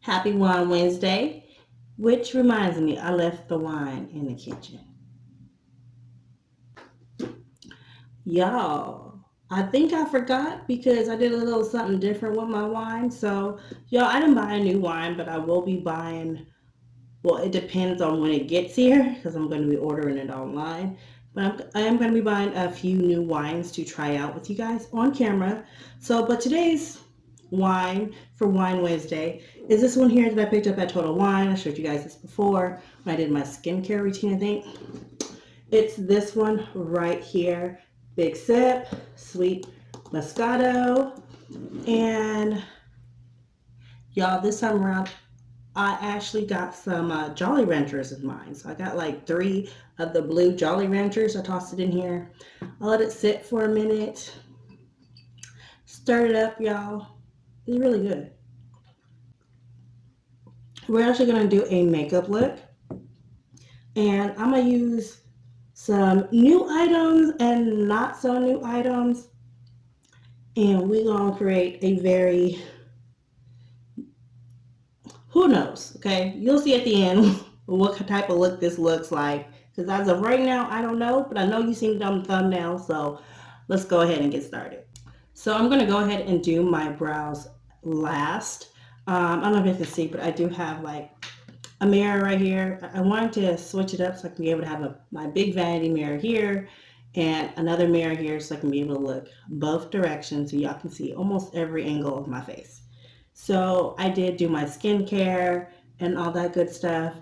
Happy Wine Wednesday, which reminds me, I left the wine in the kitchen. Y'all, I think I forgot because I did a little something different with my wine. So, y'all, I didn't buy a new wine, but I will be buying, well, it depends on when it gets here because I'm going to be ordering it online. But I am going to be buying a few new wines to try out with you guys on camera. But today's wine for Wine Wednesday is this one here that I picked up at Total Wine. I showed you guys this before when I did my skincare routine, I think. It's this one right here. Big Sip, Sweet Moscato. And y'all, this time around, I actually got some Jolly Ranchers in mine. So I got like 3 of the blue Jolly Ranchers. I tossed it in here. I let it sit for a minute. Stir it up, y'all. It's really good. We're actually going to do a makeup look. And I'm going to use some new items and not so new items. And we're going to create a very, who knows, okay? You'll see at the end what type of look this looks like. Because as of right now, I don't know, but I know you've seen it on the thumbnail, so let's go ahead and get started. So I'm going to go ahead and do my brows last. I don't know if you can see, but I do have like a mirror right here. I wanted to switch it up so I can be able to have my big vanity mirror here and another mirror here so I can be able to look both directions so y'all can see almost every angle of my face. So I did do my skincare and all that good stuff.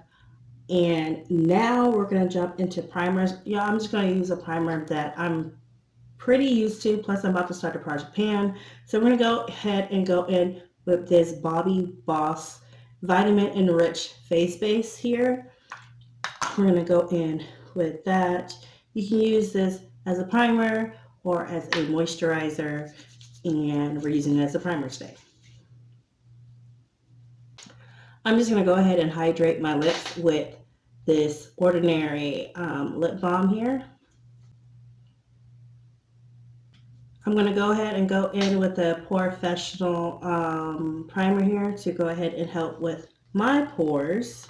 And now we're going to jump into primers. Y'all, I'm just going to use a primer that I'm pretty used to. Plus, I'm about to start a Project Pan. So we're going to go ahead and go in with this Bobbi Boss Vitamin Enriched Face Base here. We're going to go in with that. You can use this as a primer or as a moisturizer, and we're using it as a primer today. I'm just going to go ahead and hydrate my lips with this Ordinary lip balm here. I'm going to go ahead and go in with a Professional primer here to go ahead and help with my pores.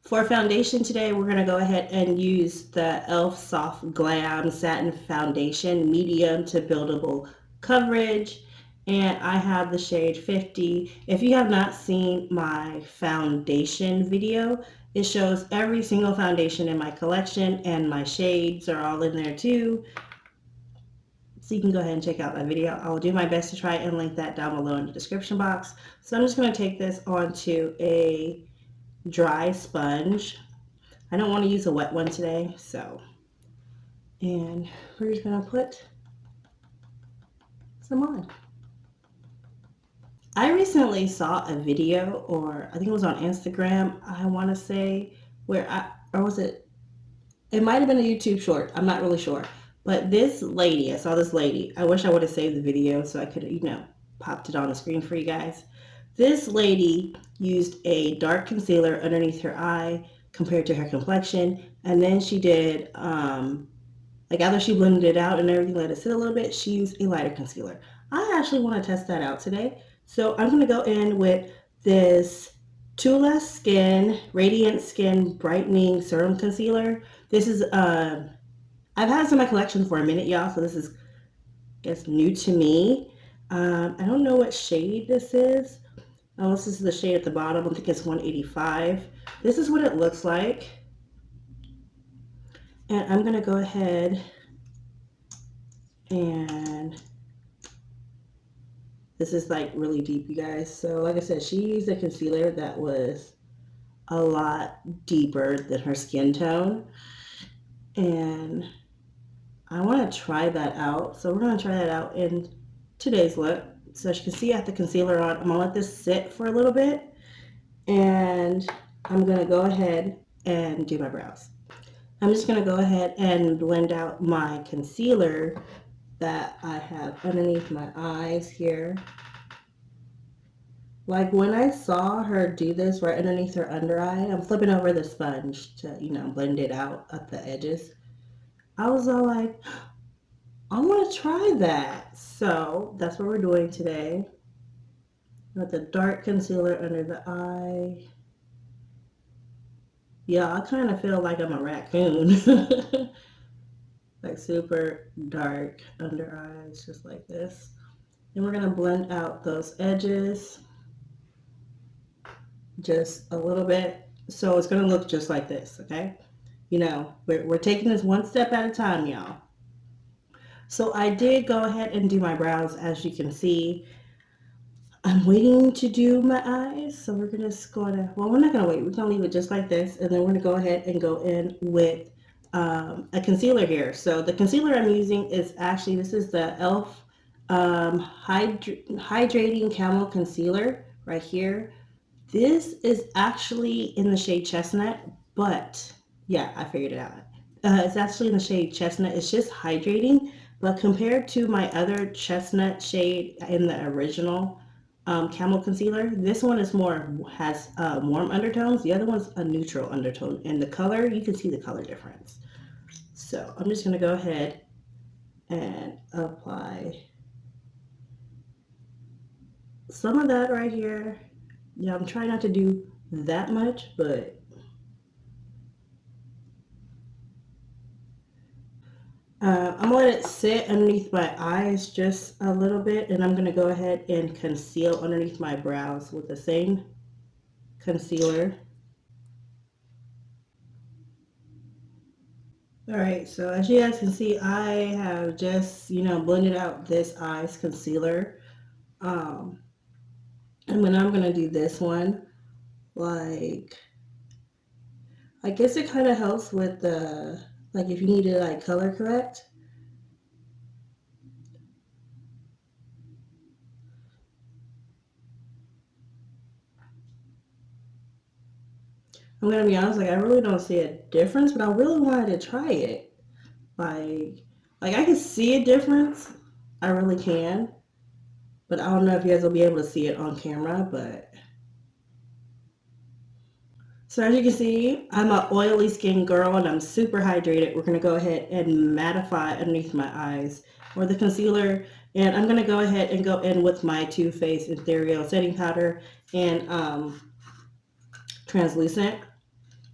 For foundation today, we're going to go ahead and use the e.l.f. Soft Glam Satin Foundation, medium to buildable coverage. And I have the shade 50. If you have not seen my foundation video, it shows every single foundation in my collection, and my shades are all in there too. So you can go ahead and check out that video. I will do my best to try and link that down below in the description box. So I'm just going to take this onto a dry sponge. I don't want to use a wet one today, and we're just going to put some on. I recently saw a video, or I think it was on Instagram, I want to say, or was it might have been a YouTube short, I'm not really sure, but I saw this lady, I wish I would have saved the video so I could have, popped it on the screen for you guys. This lady used a dark concealer underneath her eye compared to her complexion, and then she did, after she blended it out and everything, let it sit a little bit, she used a lighter concealer. I actually want to test that out today. So I'm going to go in with this Tula Skin Radiant Skin Brightening Serum Concealer. This is, I've had this in my collection for a minute, y'all, so this is, I guess, new to me. I don't know what shade this is. This is the shade at the bottom. I think it's 185. This is what it looks like. And I'm going to go ahead and this is like really deep, you guys. So like I said, she used a concealer that was a lot deeper than her skin tone. And I want to try that out. So we're going to try that out in today's look. So as you can see, I have the concealer on. I'm going to let this sit for a little bit. And I'm going to go ahead and do my brows. I'm just going to go ahead and blend out my concealer that I have underneath my eyes here. Like when I saw her do this right underneath her under eye, I'm flipping over the sponge to, blend it out at the edges. I was all like, I want to try that. So that's what we're doing today. With the dark concealer under the eye. Yeah, I kind of feel like I'm a raccoon. Like super dark under eyes, just like this. And we're going to blend out those edges just a little bit. So it's going to look just like this, okay? You know, we're taking this one step at a time, y'all. So I did go ahead and do my brows, as you can see. I'm waiting to do my eyes, so we're just going to, well, we're not going to wait. We're going to leave it just like this, and then we're going to go ahead and go in with a concealer here. So the concealer I'm using is actually, this is the e.l.f. Hydrating Camel Concealer right here. This is actually in the shade Chestnut, but yeah, I figured it out. It's actually in the shade Chestnut. It's just hydrating, but compared to my other Chestnut shade in the original Camel Concealer, this one is more, has warm undertones. The other one's a neutral undertone, and the color, you can see the color difference. So I'm just going to go ahead and apply some of that right here. Yeah, I'm trying not to do that much, but I'm gonna let it sit underneath my eyes just a little bit, and I'm gonna go ahead and conceal underneath my brows with the same concealer. All right, so as you guys can see, I have just, blended out this eyes concealer. Um, and then I'm gonna do this one, like, I guess it kind of helps with the, like if you need to like color correct. I'm gonna be honest, like I really don't see a difference, but I really wanted to try it. Like, like I can see a difference. I really can, but I don't know if you guys will be able to see it on camera. But so as you can see, I'm an oily skin girl and I'm super hydrated. We're gonna go ahead and mattify underneath my eyes or the concealer, and I'm gonna go ahead and go in with my Too Faced Ethereal Setting Powder and translucent,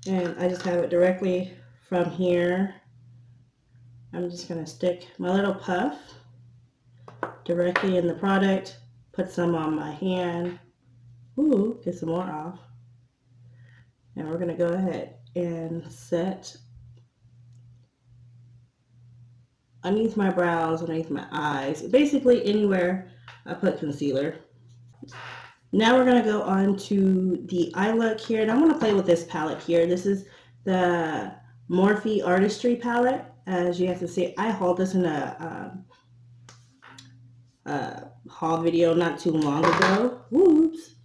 and I just have it directly from here. I'm just gonna stick my little puff directly in the product, put some on my hand. Ooh, get some more off. And we're gonna go ahead and set underneath my brows, underneath my eyes, basically anywhere I put concealer. Now we're gonna go on to the eye look here, and I'm gonna play with this palette here. This is the Morphe Artistry palette. As you have to see, I hauled this in a haul video not too long ago. Whoops.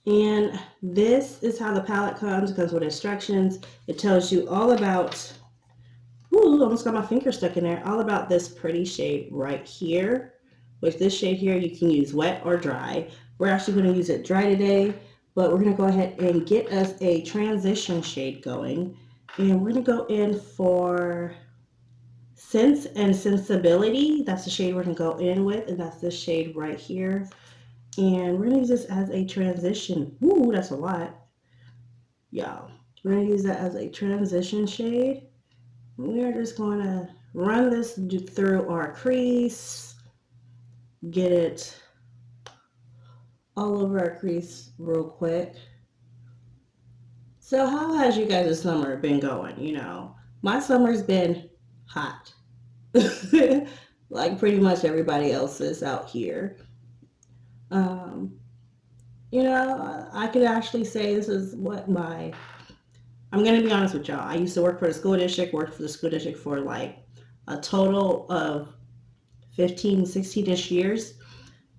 And this is how the palette comes. It comes with instructions. It tells you all about, ooh, almost got my finger stuck in there, all about this pretty shade right here. With this shade here, you can use wet or dry. We're actually going to use it dry today, but we're going to go ahead and get us a transition shade going. And we're going to go in for Sense and Sensibility. That's the shade we're going to go in with, and that's this shade right here. And we're going to use this as a transition. Ooh, that's a lot. Y'all, we're going to use that as a transition shade. We are just going to run this through our crease, get it all over our crease real quick. So how has you guys' summer been going? My summer's been hot. Like pretty much everybody else's out here. Um, I could actually say this is what I'm going to be honest with y'all. I used to work for the school district, worked for the school district for like a total of 15, 16-ish years.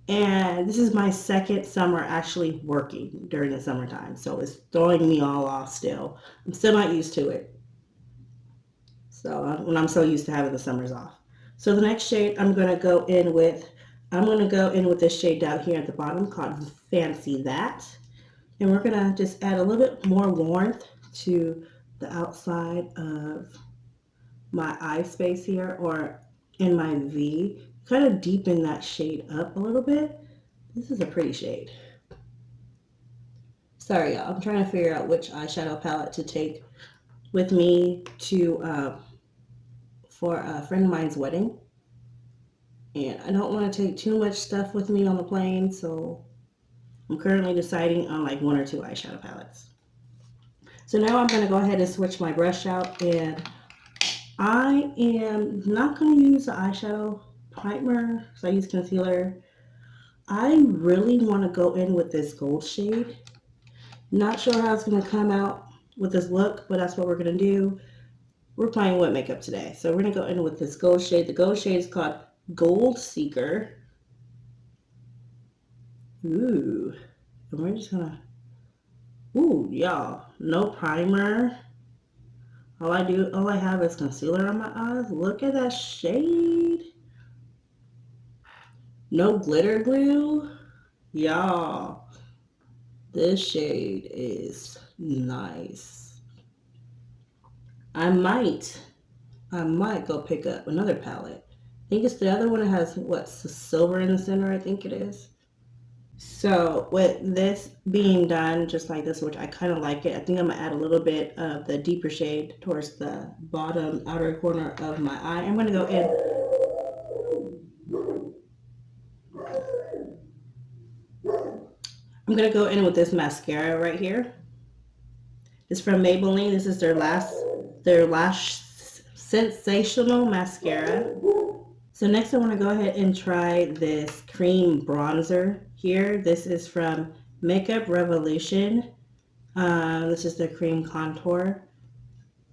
And this is my second summer actually working during the summertime. So it's throwing me all off still. I'm still not used to it. So when I'm so used to having the summers off. So the next shade I'm going to go in with, this shade down here at the bottom called Fancy That. And we're going to just add a little bit more warmth to the outside of my eye space here, or in my V. Kind of deepen that shade up a little bit. This is a pretty shade. Sorry, y'all. I'm trying to figure out which eyeshadow palette to take with me to for a friend of mine's wedding. And I don't want to take too much stuff with me on the plane, so I'm currently deciding on like 1 or 2 eyeshadow palettes. So now I'm going to go ahead and switch my brush out, and I am not going to use the eyeshadow primer because I use concealer. I really want to go in with this gold shade. Not sure how it's going to come out with this look, but that's what we're going to do. We're playing with makeup today. So we're going to go in with this gold shade. The gold shade is called Gold Seeker. Ooh. And we're just going to, ooh, y'all, no primer. All I have is concealer on my eyes. Look at that shade. No glitter glue. Y'all, this shade is nice. I might go pick up another palette. I think it's the other one that has, what, silver in the center, I think it is. So with this being done just like this, which I kind of like it, I think I'm going to add a little bit of the deeper shade towards the bottom outer corner of my eye. I'm going to go in. I'm going to go in with this mascara right here. It's from Maybelline. This is their Lash Sensational Mascara. So next I want to go ahead and try this cream bronzer here. This is from Makeup Revolution. This is the cream contour.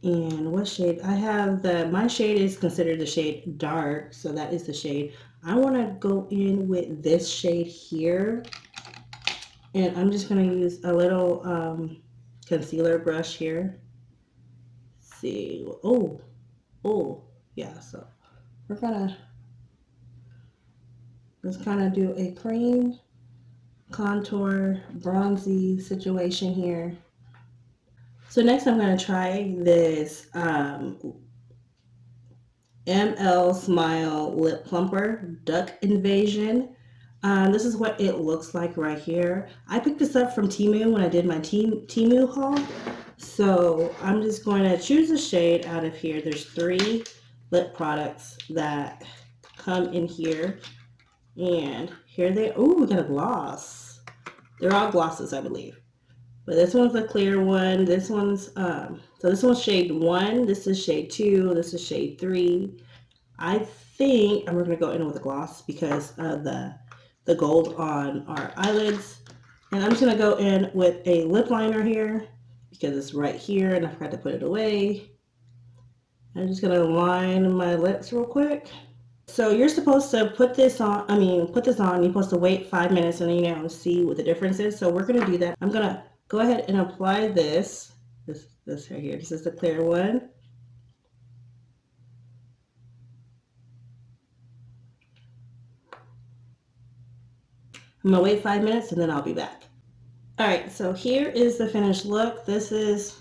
And what shade? I have my shade is considered the shade dark, so that is the shade. I want to go in with this shade here. And I'm just going to use a little concealer brush here. Let's see. Oh, yeah, so we're going to just kind of do a cream contour bronzy situation here. So next I'm going to try this ML Smile Lip Plumper Duck Invasion. This is what it looks like right here. I picked this up from Temu when I did my Temu haul. So I'm just going to choose a shade out of here. There's 3 lip products that come in here. And here they, oh, we got a gloss. They're all glosses, I believe. But this one's a clear one. This one's, so this one's shade 1. This is shade 2. This is shade 3. I think I'm going to go in with a gloss because of the gold on our eyelids. And I'm just going to go in with a lip liner here because it's right here and I forgot to put it away. I'm just going to line my lips real quick. So you're supposed to put this on, you're supposed to wait 5 minutes and then, see what the difference is. So we're going to do that. I'm going to go ahead and apply this right here. This is the clear one. I'm going to wait 5 minutes and then I'll be back. All right, so here is the finished look. This is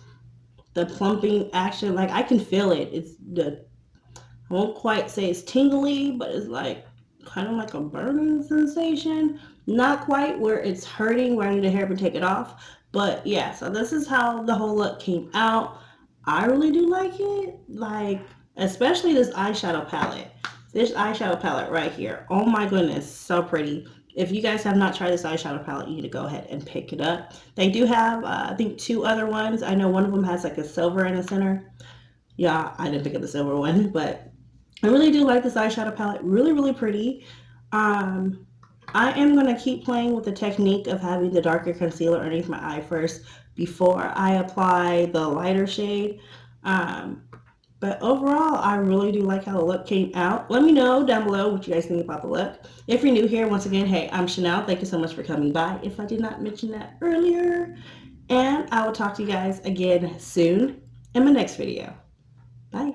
the plumping action. Like I can feel it. I won't quite say it's tingly, but it's like kind of like a burning sensation. Not quite where it's hurting where I need to hurry up and take it off. But yeah, so this is how the whole look came out. I really do like it. Like, especially this eyeshadow palette. This eyeshadow palette right here. Oh my goodness, so pretty. If you guys have not tried this eyeshadow palette, you need to go ahead and pick it up. They do have, I think, 2 other ones. I know one of them has like a silver in the center. Yeah, I didn't pick up the silver one, but I really do like this eyeshadow palette. Really, really pretty. I am going to keep playing with the technique of having the darker concealer underneath my eye first before I apply the lighter shade. But overall, I really do like how the look came out. Let me know down below what you guys think about the look. If you're new here, once again, hey, I'm Chanel. Thank you so much for coming by, if I did not mention that earlier. And I will talk to you guys again soon in my next video. Bye.